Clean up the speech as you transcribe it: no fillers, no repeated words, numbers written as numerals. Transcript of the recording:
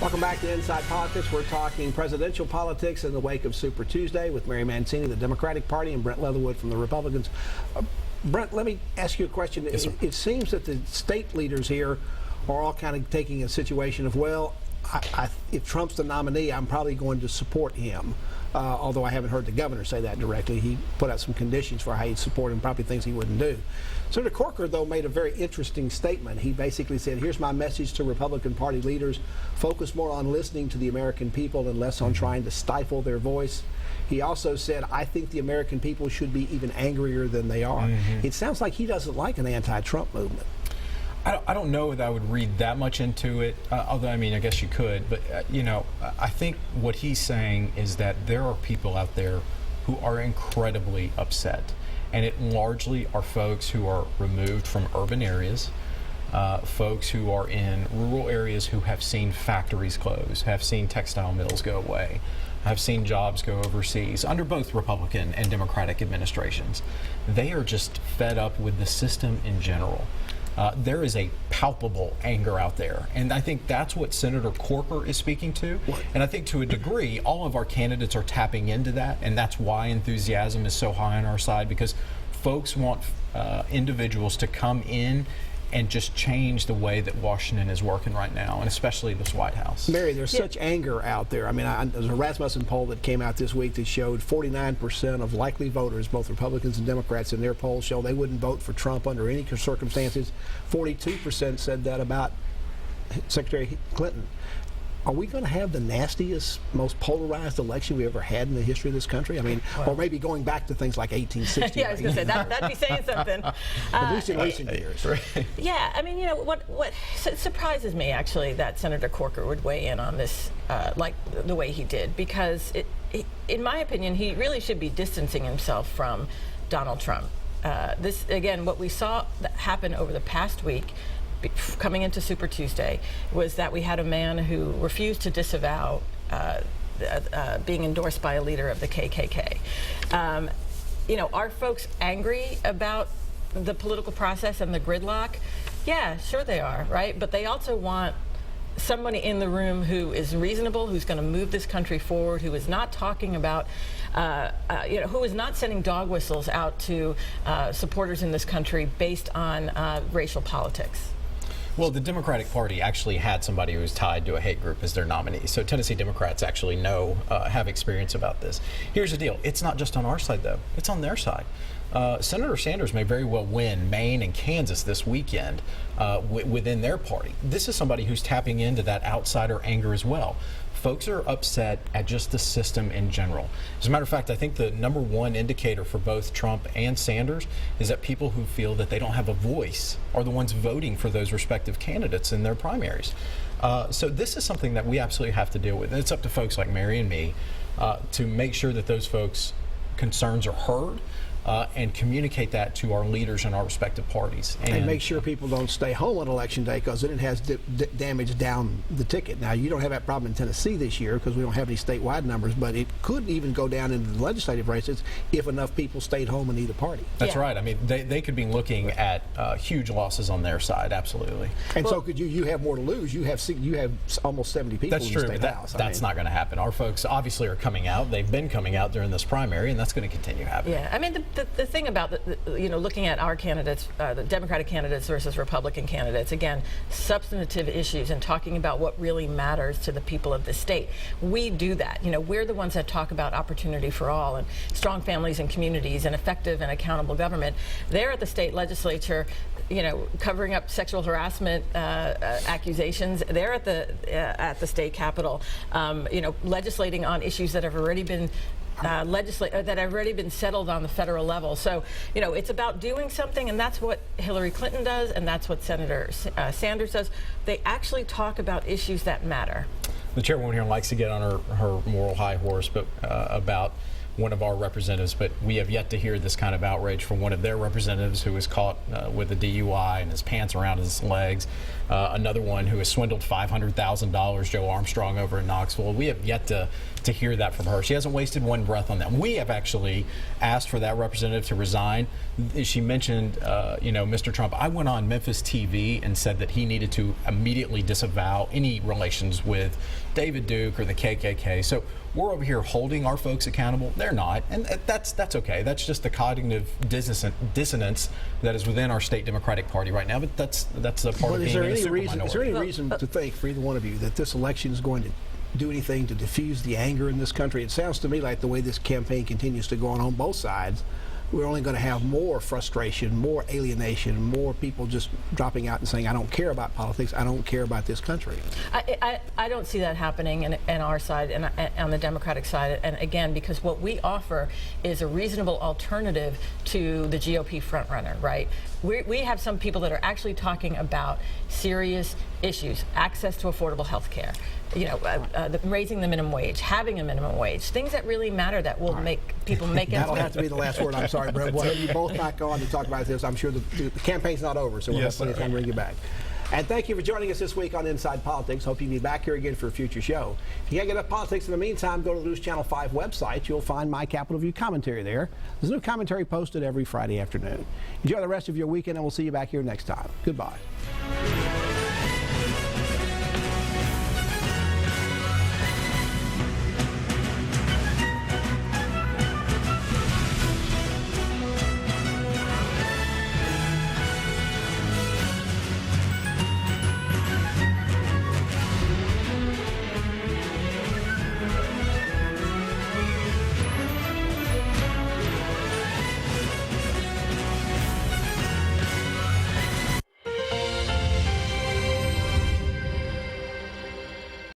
Welcome back to Inside Politics. We're talking presidential politics in the wake of Super Tuesday with Mary Mancini, the Democratic Party, and Brent Leatherwood from the Republicans. Brent, let me ask you a question. Yes, It seems that the state leaders here are all kind of taking a situation of, well, if Trump's the nominee, I'm probably going to support him. Although I haven't heard the governor say that directly. He put out some conditions for how he'd support him, probably things he wouldn't do. Senator Corker, though, made a very interesting statement. He basically said, here's my message to Republican Party leaders. Focus more on listening to the American people and less on trying to stifle their voice. He also said, I think the American people should be even angrier than they are. It sounds like he doesn't like an anti-Trump movement. I don't know that I would read that much into it, although, I mean, I guess you could. But, you know, I think what he's saying is that there are people out there who are incredibly upset. And it largely are folks who are removed from urban areas, folks who are in rural areas who have seen factories close, have seen textile mills go away, have seen jobs go overseas under both Republican and Democratic administrations. They are just fed up with the system in general. There is a palpable anger out there, and I think that's what Senator Corker is speaking to. And I think to a degree, all of our candidates are tapping into that, and that's why enthusiasm is so high on our side, because folks want individuals to come in and just change the way that Washington is working right now, and especially this White House. Mary, there's such anger out there. I mean, there's a Rasmussen poll that came out this week that showed 49% of likely voters, both Republicans and Democrats, in their poll show they wouldn't vote for Trump under any circumstances. 42% said that about Secretary Clinton. Are we going to have the nastiest, most polarized election we ever had in the history of this country? I mean, or maybe going back to things like 1860. Yeah, I was going to say, that'd be saying something. At least in recent years. Yeah, I mean, you know, what surprises me, actually, that Senator Corker would weigh in on this like the way he did, because in my opinion, he really should be distancing himself from Donald Trump. This, again, what we saw happen over the past week, coming into Super Tuesday, was that we had a man who refused to disavow being endorsed by a leader of the KKK. You know, are folks angry about the political process and the gridlock? Yeah, sure they are, right? But they also want somebody in the room who is reasonable, who's going to move this country forward, who is not talking about, you know, who is not sending dog whistles out to supporters in this country based on racial politics. Well, the Democratic Party actually had somebody who was tied to a hate group as their nominee. So Tennessee Democrats actually have experience about this. Here's the deal. It's not just on our side, though. It's on their side. Senator Sanders may very well win Maine and Kansas this weekend within their party. This is somebody who's tapping into that outsider anger as well. Folks are upset at just the system in general. As a matter of fact, I think the #1 indicator for both Trump and Sanders is that people who feel that they don't have a voice are the ones voting for those respective candidates in their primaries. So this is something that we absolutely have to deal with. And it's up to folks like Mary and me to make sure that those folks' concerns are heard. And communicate that to our leaders in our respective parties. And make sure people don't stay home on Election Day, because then it has damage down the ticket. Now, you don't have that problem in Tennessee this year because we don't have any statewide numbers, but it could even go down into the legislative races if enough people stayed home in either party. That's right. I mean, they could be looking at huge losses on their side, absolutely. And so could you have more to lose. You have almost 70 people in the state house. That's not going to happen. Our folks obviously are coming out. They've been coming out during this primary, and that's going to continue happening. Yeah, I mean, the thing about, you know, looking at our candidates, the Democratic candidates versus Republican candidates, again, substantive issues and talking about what really matters to the people of the state. We do that. You know, we're the ones that talk about opportunity for all and strong families and communities and effective and accountable government. They're at the state legislature, you know, covering up sexual harassment accusations. They're at the state capitol, you know, legislating on issues that have already been that have already been settled on the federal level. So, you know, it's about doing something, and that's what Hillary Clinton does, and that's what Senator Sanders does. They actually talk about issues that matter. The chairwoman here likes to get on her moral high horse, but about one of our representatives, but we have yet to hear this kind of outrage from one of their representatives who was caught with a DUI and his pants around his legs. Another one who has swindled $500,000, Joe Armstrong over in Knoxville. We have yet to hear that from her. She hasn't wasted one breath on that. We have actually asked for that representative to resign. She mentioned, Mr. Trump. I went on Memphis TV and said that he needed to immediately disavow any relations with David Duke or the KKK. So we're over here holding our folks accountable. They're not, and that's okay. That's just the cognitive dissonance that is within our state Democratic Party right now. But that's a part of being in a super minority. Is there any reason to think, for either one of you, that this election is going to do anything to diffuse the anger in this country? It sounds to me like the way this campaign continues to go on both sides, we're only going to have more frustration, more alienation, more people just dropping out and saying, I don't care about politics, I don't care about this country. I don't see that happening in our side and on the Democratic side. And again, because what we offer is a reasonable alternative to the GOP frontrunner, right? We have some people that are actually talking about serious issues, access to affordable health care, raising the minimum wage, having a minimum wage, things that really matter that will make people make ends That'll meet. have to be the last word. I'm sorry, Brett. We'll have you both back on to talk about this. I'm sure the campaign's not over, so we'll have plenty of time to bring you back. And thank you for joining us this week on Inside Politics. Hope you'll be back here again for a future show. If you can't get up politics in the meantime, go to the News Channel 5 website. You'll find my Capitol View commentary there. There's new commentary posted every Friday afternoon. Enjoy the rest of your weekend, and we'll see you back here next time. Goodbye.